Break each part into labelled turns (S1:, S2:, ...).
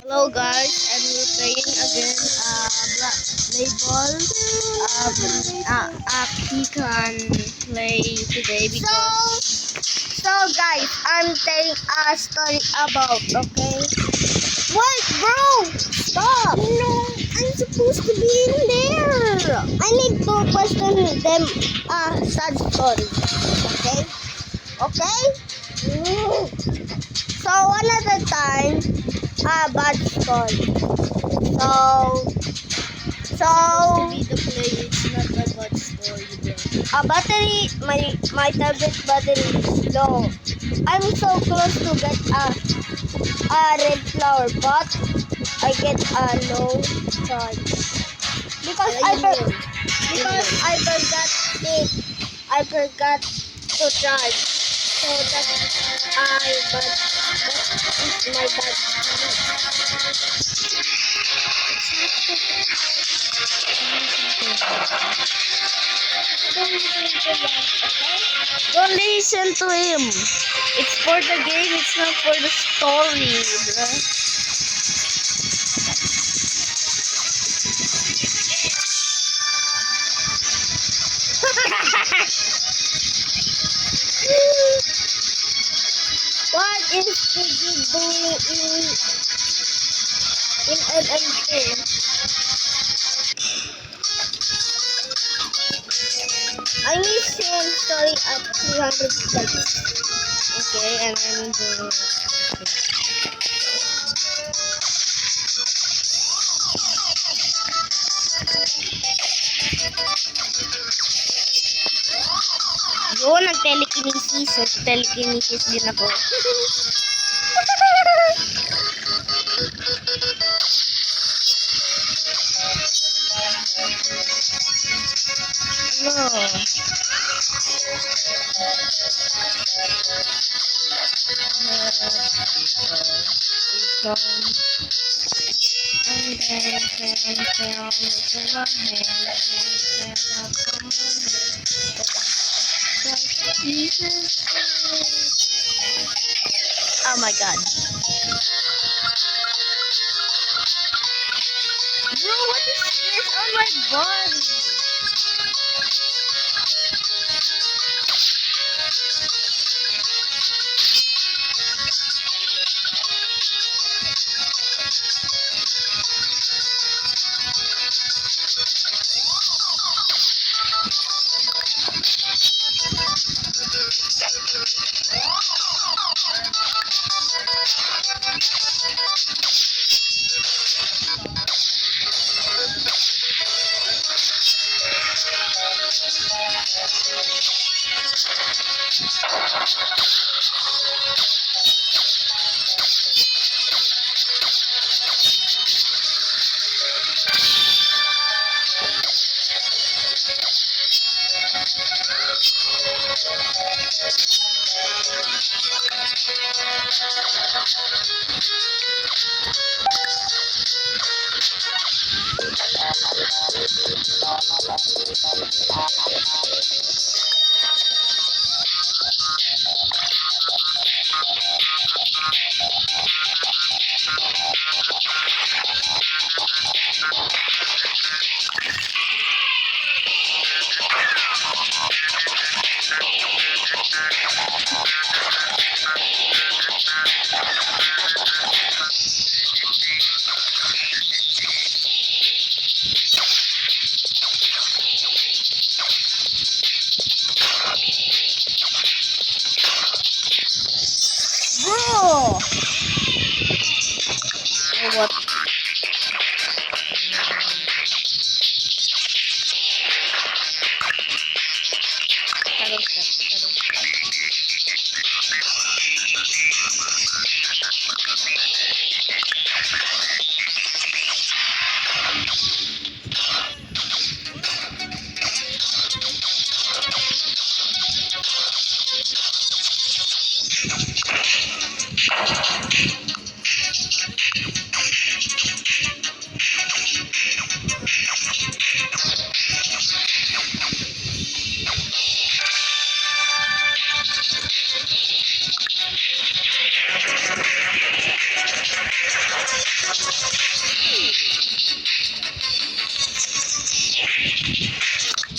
S1: Hello guys, and we're playing again label. Aki can play today because
S2: So guys, I'm telling a story about, okay? Wait, bro! Stop! No, I'm supposed to be in there. I need to question them a sad story. Okay? Okay? So another time, a bad story. So
S1: to be the play, it's not a bad story, bro.
S2: a battery, my tablet battery is low. I'm so close to get a red flower, but I get a low charge because I forgot it. I forgot to charge. So that's my bad.
S1: Don't listen to him. It's for the game, it's not for the story, bro.
S2: What is Piggy doing in LM2? I miss him story at 200 likes.
S1: Okay, and I'm doing Yo, nag-telekinesis. Nag-telekinesis din ako. No. Oh my god. Bro, what is this on my body?
S2: Bro!
S1: What? Shadow step.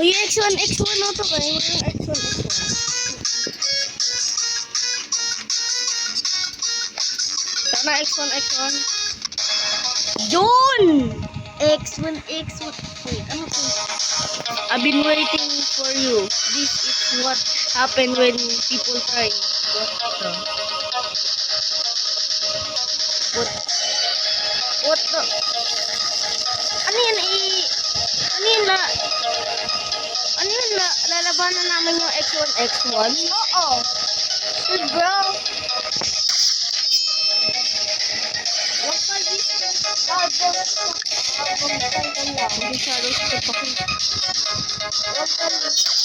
S1: O yung X1, X1 na to kayo. Yung X1, X1. Sana X1, X1. Yun! X1, X1. Wait, ano to? I've been waiting for you. This is what happened when people try. What the? Ano yun ano yun ano yun lalabanan namin yung X1, X1?
S2: Oo. Good bro. Huwag ka dito.
S1: Hindi shadow step ako.
S2: Huwag ka dito.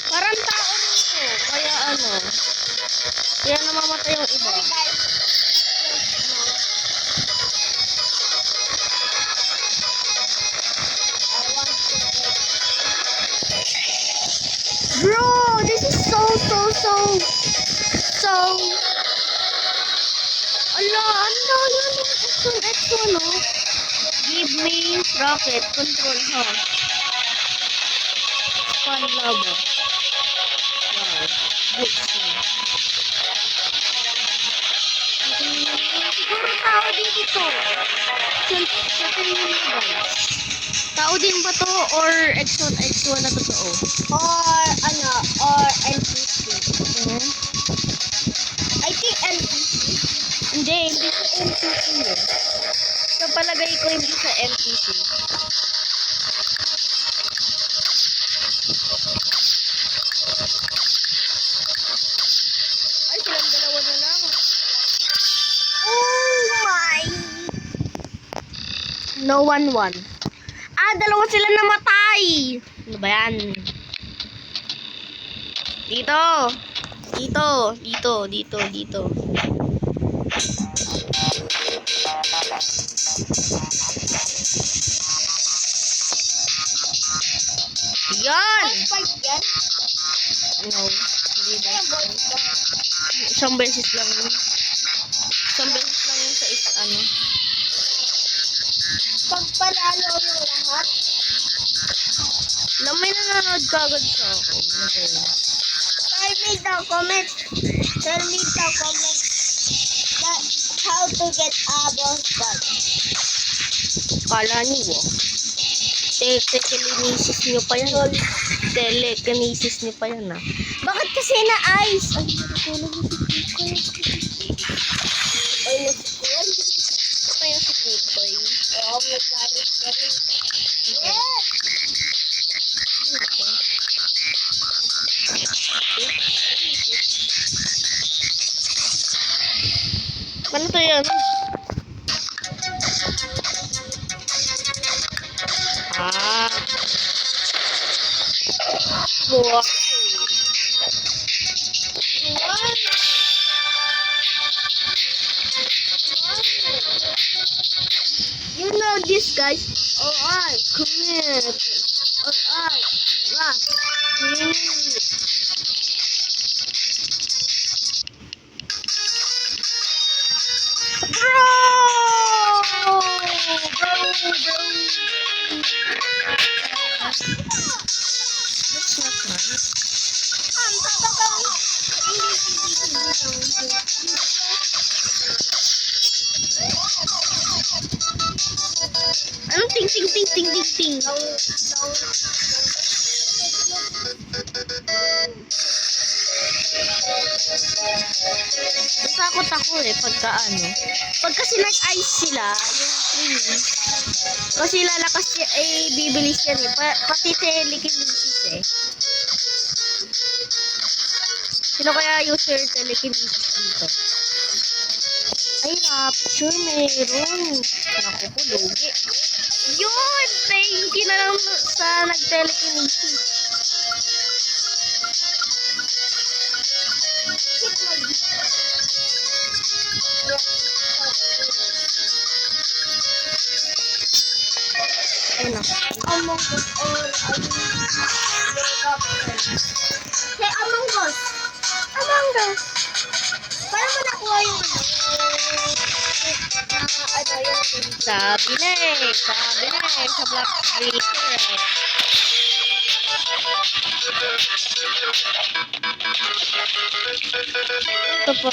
S1: Parang tao rito. Kaya ano. Kaya namamatay yung iba.
S2: Sorry guys. I want to get... Bro, this is so
S1: Ano yun yung X1, X1 no? Give me rocket control ha. Fun lava. Wow. Good thing. Siguro tao din dito. Sa tingin mo guys. Tao din ba to or X1, X1 na totoo?
S2: or NPC. I think NPC.
S1: Hindi sa NPC yun. Sa palagay ko hindi sa NPC. Ay, silang dalawa na lang.
S2: Oh my.
S1: No one. Dalawa sila namatay. Ano ba yan? Dito. Yan!
S2: Fight yan?
S1: No. Hindi ba?
S2: Ayan, boys.
S1: Isang beses lang yun. Sa ano.
S2: Pag panalo yung lahat,
S1: May nanonood ka agad sa akin. Ano ba yun?
S2: tell me the comments that how to get a boss fight.
S1: Kala niyo. Telekinesis niyo pa yan. Telekinesis niyo pa yan ah.
S2: Bakit kasi na-ice? Ay, nasukuan.
S1: Ito yung si Kikoy.
S2: Oo, may garit ka rin. Yes!
S1: Ano to yan? Wow. You know this guys? Alright, commit. Alright, right. That's not nice. Anong ting ting ting ting ting ting? Natakot ako pagka ano. Pag kasi nag-ice sila, yung freeze. Kasi lalakas bibilis yan pati telekinesis Sino kaya user telekinesis dito? Ay, rapture meron. Naku po, lugi. Yun! Thank you na lang sa nag-telekinesis. Ayun na.
S2: Among Us or yung Captain? Say Among Us. Among Us. Para mo nakuha yung yung
S1: Sabi na eh. Sabi na eh. Sa Black Breaker eh. Ito po.